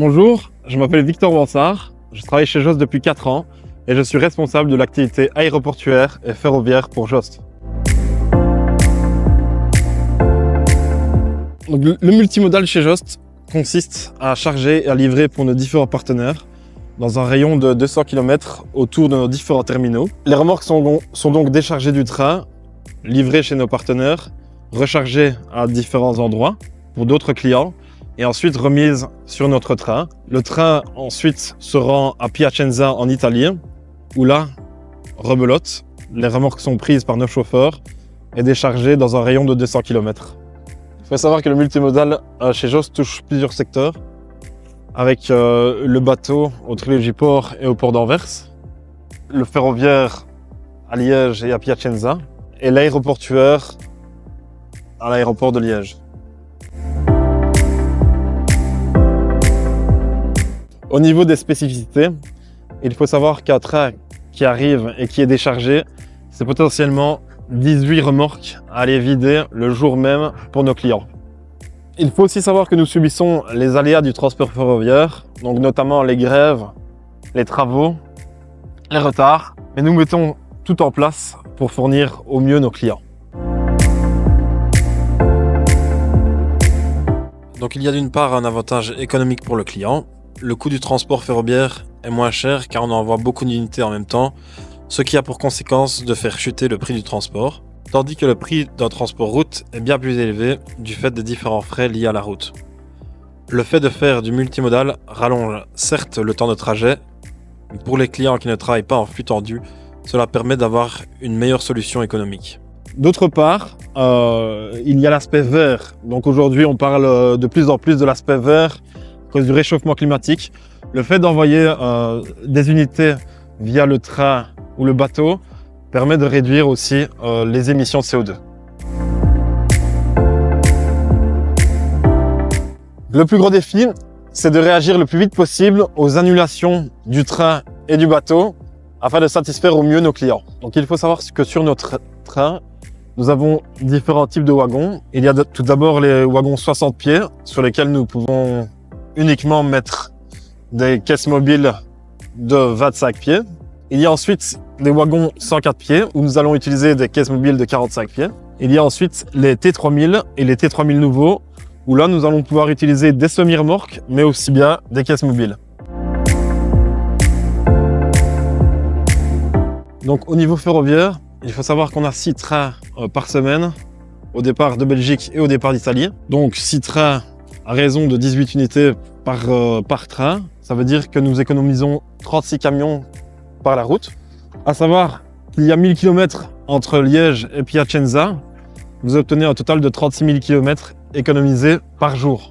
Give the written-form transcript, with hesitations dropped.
Bonjour, je m'appelle Victor Wansart, je travaille chez Jost depuis 4 ans et je suis responsable de l'activité aéroportuaire et ferroviaire pour Jost. Donc, le multimodal chez Jost consiste à charger et à livrer pour nos différents partenaires dans un rayon de 200 km autour de nos différents terminaux. Les remorques sont donc déchargées du train, livrées chez nos partenaires, rechargées à différents endroits pour d'autres clients et ensuite remise sur notre train. Le train ensuite se rend à Piacenza en Italie, où là, rebelote, les remorques sont prises par nos chauffeurs et déchargées dans un rayon de 200 km. Il faut savoir que le multimodal chez Jost touche plusieurs secteurs, avec le bateau au Trilogy Port et au port d'Anvers, le ferroviaire à Liège et à Piacenza, et l'aéroportuaire à l'aéroport de Liège. Au niveau des spécificités, il faut savoir qu'un train qui arrive et qui est déchargé, c'est potentiellement 18 remorques à aller vider le jour même pour nos clients. Il faut aussi savoir que nous subissons les aléas du transport ferroviaire, donc notamment les grèves, les travaux, les retards, mais nous mettons tout en place pour fournir au mieux nos clients. Donc il y a d'une part un avantage économique pour le client. Le coût du transport ferroviaire est moins cher car on envoie beaucoup d'unités en même temps, ce qui a pour conséquence de faire chuter le prix du transport, tandis que le prix d'un transport route est bien plus élevé du fait des différents frais liés à la route. Le fait de faire du multimodal rallonge certes le temps de trajet, mais pour les clients qui ne travaillent pas en flux tendu, cela permet d'avoir une meilleure solution économique. D'autre part, il y a l'aspect vert. Donc aujourd'hui, on parle de plus en plus de l'aspect vert à cause du réchauffement climatique. Le fait d'envoyer des unités via le train ou le bateau permet de réduire aussi les émissions de CO2. Le plus gros défi, c'est de réagir le plus vite possible aux annulations du train et du bateau afin de satisfaire au mieux nos clients. Donc il faut savoir que sur notre train, nous avons différents types de wagons. Il y a tout d'abord les wagons 60 pieds sur lesquels nous pouvons uniquement mettre des caisses mobiles de 25 pieds. Il y a ensuite les wagons 104 pieds où nous allons utiliser des caisses mobiles de 45 pieds. Il y a ensuite les T3000 et les T3000 nouveaux où là nous allons pouvoir utiliser des semi-remorques mais aussi bien des caisses mobiles. Donc au niveau ferroviaire, il faut savoir qu'on a 6 trains par semaine au départ de Belgique et au départ d'Italie. Donc 6 trains à raison de 18 unités par train. Ça veut dire que nous économisons 36 camions par la route. À savoir qu'il y a 1000 km entre Liège et Piacenza. Vous obtenez un total de 36 000 km économisés par jour.